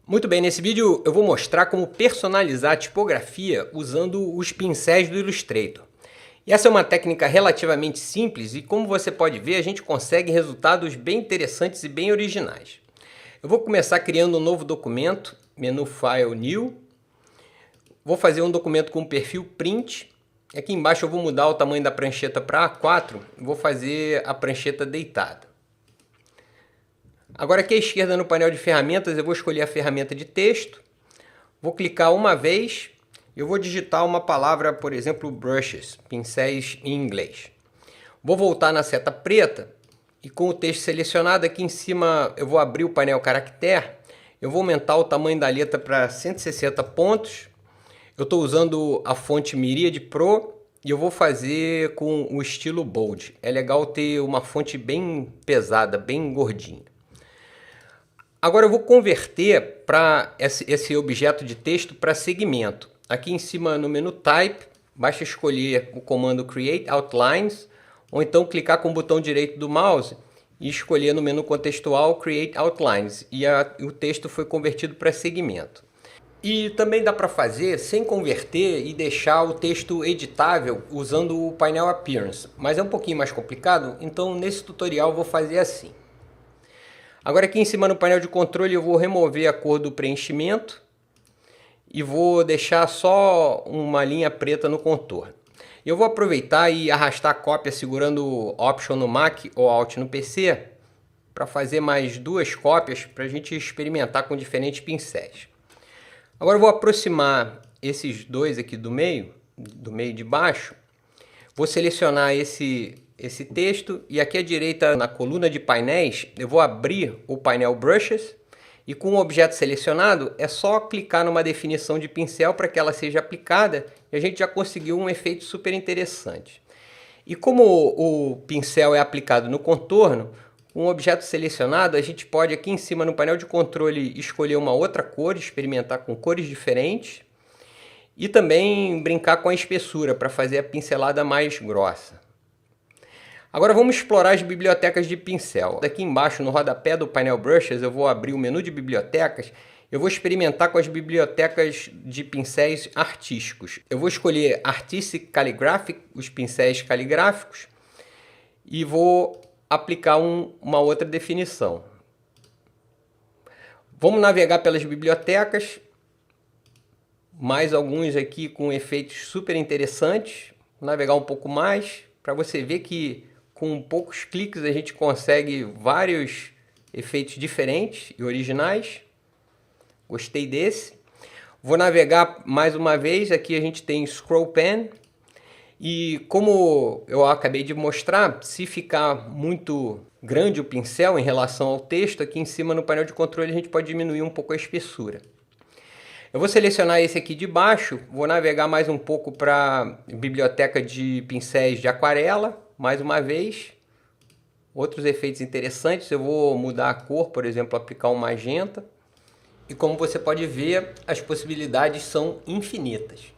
Muito bem, nesse vídeo eu vou mostrar como personalizar a tipografia usando os pincéis do Illustrator. E essa é uma técnica relativamente simples e, como você pode ver, a gente consegue resultados bem interessantes e bem originais. Eu vou começar criando um novo documento, menu File New. Vou fazer um documento com perfil Print. Aqui embaixo eu vou mudar o tamanho da prancheta para A4. Vou fazer a prancheta deitada. Agora aqui à esquerda no painel de ferramentas eu vou escolher a ferramenta de texto. Vou clicar uma vez. Eu vou digitar uma palavra, por exemplo, brushes, pincéis em inglês. Vou voltar na seta preta e com o texto selecionado aqui em cima eu vou abrir o painel caractere. Eu vou aumentar o tamanho da letra para 160 pontos. Eu estou usando a fonte Myriad Pro e eu vou fazer com o estilo bold. É legal ter uma fonte bem pesada, bem gordinha. Agora eu vou converter para esse objeto de texto para segmento. Aqui em cima no menu Type, basta escolher o comando Create Outlines, ou então clicar com o botão direito do mouse e escolher no menu contextual Create Outlines. E o texto foi convertido para segmento. E também dá para fazer sem converter e deixar o texto editável usando o painel Appearance. Mas é um pouquinho mais complicado, então nesse tutorial eu vou fazer assim. Agora aqui em cima no painel de controle eu vou remover a cor do preenchimento e vou deixar só uma linha preta no contorno. Eu vou aproveitar e arrastar a cópia segurando Option no Mac ou Alt no PC para fazer mais duas cópias para a gente experimentar com diferentes pincéis. Agora eu vou aproximar esses dois aqui do meio de baixo. Vou selecionar esse texto e aqui à direita na coluna de painéis eu vou abrir o painel Brushes e com o objeto selecionado é só clicar numa definição de pincel para que ela seja aplicada e a gente já conseguiu um efeito super interessante. E como o pincel é aplicado no contorno, com o objeto selecionado a gente pode aqui em cima no painel de controle escolher uma outra cor, experimentar com cores diferentes e também brincar com a espessura para fazer a pincelada mais grossa. Agora vamos explorar as bibliotecas de pincel. Daqui embaixo no rodapé do painel Brushes eu vou abrir o menu de bibliotecas. Eu vou experimentar com as bibliotecas de pincéis artísticos. Eu vou escolher Artistic Calligraphic, os pincéis caligráficos, e vou aplicar uma outra definição. Vamos navegar pelas bibliotecas. Mais alguns aqui com efeitos super interessantes. Vou navegar um pouco mais para você ver que com poucos cliques a gente consegue vários efeitos diferentes e originais. Gostei desse. Vou navegar mais uma vez. Aqui a gente tem Scroll Pen. E como eu acabei de mostrar, se ficar muito grande o pincel em relação ao texto, aqui em cima no painel de controle a gente pode diminuir um pouco a espessura. Eu vou selecionar esse aqui de baixo, vou navegar mais um pouco para a biblioteca de pincéis de aquarela, mais uma vez. Outros efeitos interessantes, eu vou mudar a cor, por exemplo, aplicar um magenta. E como você pode ver, as possibilidades são infinitas.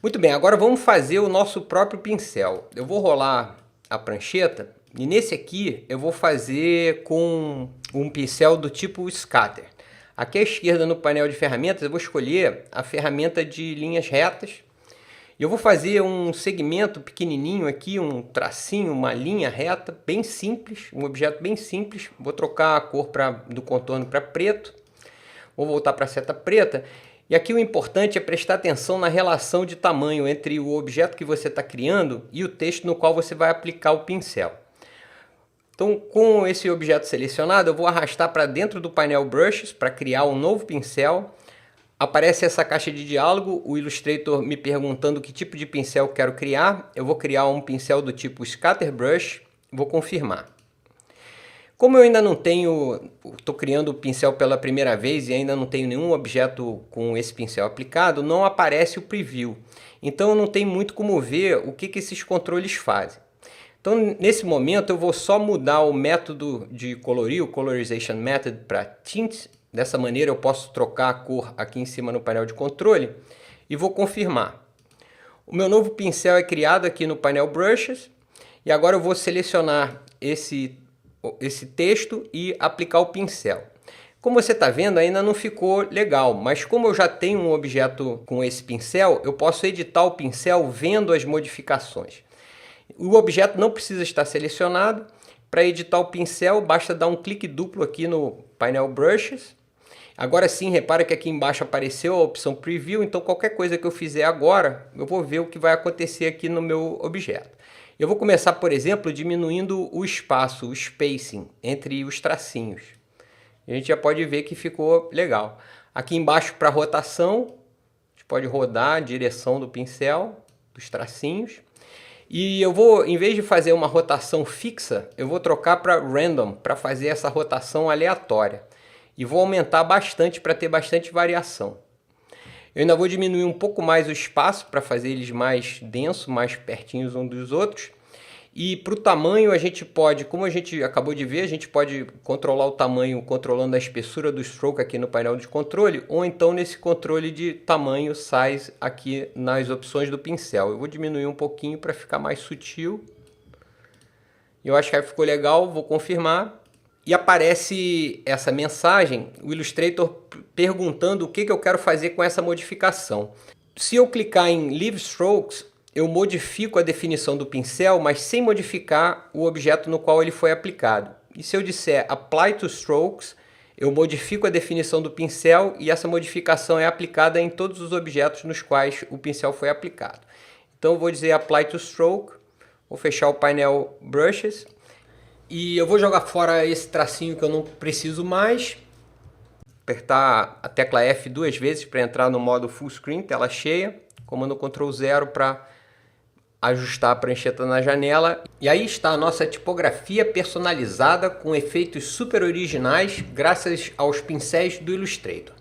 Muito bem, agora vamos fazer o nosso próprio pincel. Eu vou rolar a prancheta e nesse aqui eu vou fazer com um pincel do tipo Scatter. Aqui à esquerda no painel de ferramentas eu vou escolher a ferramenta de linhas retas. E eu vou fazer um segmento pequenininho aqui, um tracinho, uma linha reta, bem simples, um objeto bem simples. Vou trocar a cor do contorno para preto. Vou voltar para a seta preta. E aqui o importante é prestar atenção na relação de tamanho entre o objeto que você está criando e o texto no qual você vai aplicar o pincel. Então, com esse objeto selecionado, eu vou arrastar para dentro do painel Brushes para criar um novo pincel. Aparece essa caixa de diálogo, o Illustrator me perguntando que tipo de pincel eu quero criar. Eu vou criar um pincel do tipo Scatter Brush, vou confirmar. Como eu ainda não tenho, estou criando o pincel pela primeira vez e ainda não tenho nenhum objeto com esse pincel aplicado, não aparece o preview. Então não tem muito como ver o que esses controles fazem. Então nesse momento eu vou só mudar o método de colorir, o Colorization Method, para Tint. Dessa maneira eu posso trocar a cor aqui em cima no painel de controle e vou confirmar. O meu novo pincel é criado aqui no painel Brushes e agora eu vou selecionar esse texto e aplicar o pincel. Como você está vendo, ainda não ficou legal, mas como eu já tenho um objeto com esse pincel, eu posso editar o pincel vendo as modificações. O objeto não precisa estar selecionado. Para editar o pincel, basta dar um clique duplo aqui no painel Brushes. Agora sim, repara que aqui embaixo apareceu a opção Preview, então qualquer coisa que eu fizer agora, eu vou ver o que vai acontecer aqui no meu objeto. Eu vou começar, por exemplo, diminuindo o espaço, o spacing, entre os tracinhos. A gente já pode ver que ficou legal. Aqui embaixo, para rotação, a gente pode rodar a direção do pincel, dos tracinhos. E eu vou, em vez de fazer uma rotação fixa, eu vou trocar para random, para fazer essa rotação aleatória. E vou aumentar bastante para ter bastante variação. Eu ainda vou diminuir um pouco mais o espaço para fazer eles mais densos, mais pertinhos uns dos outros. E para o tamanho a gente pode, como a gente acabou de ver, a gente pode controlar o tamanho controlando a espessura do stroke aqui no painel de controle, ou então nesse controle de tamanho, size, aqui nas opções do pincel. Eu vou diminuir um pouquinho para ficar mais sutil. Eu acho que ficou legal, vou confirmar. E aparece essa mensagem, o Illustrator perguntando o que eu quero fazer com essa modificação. Se eu clicar em Leave Strokes, eu modifico a definição do pincel, mas sem modificar o objeto no qual ele foi aplicado. E se eu disser Apply to Strokes, eu modifico a definição do pincel e essa modificação é aplicada em todos os objetos nos quais o pincel foi aplicado. Então eu vou dizer Apply to Stroke, vou fechar o painel Brushes e eu vou jogar fora esse tracinho que eu não preciso mais. Apertar a tecla F 2 vezes para entrar no modo Full Screen, tela cheia. Comando Ctrl 0 para ajustar a prancheta na janela. E aí está a nossa tipografia personalizada com efeitos super originais graças aos pincéis do Illustrator.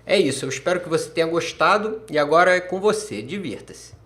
É isso, eu espero que você tenha gostado e agora é com você, divirta-se!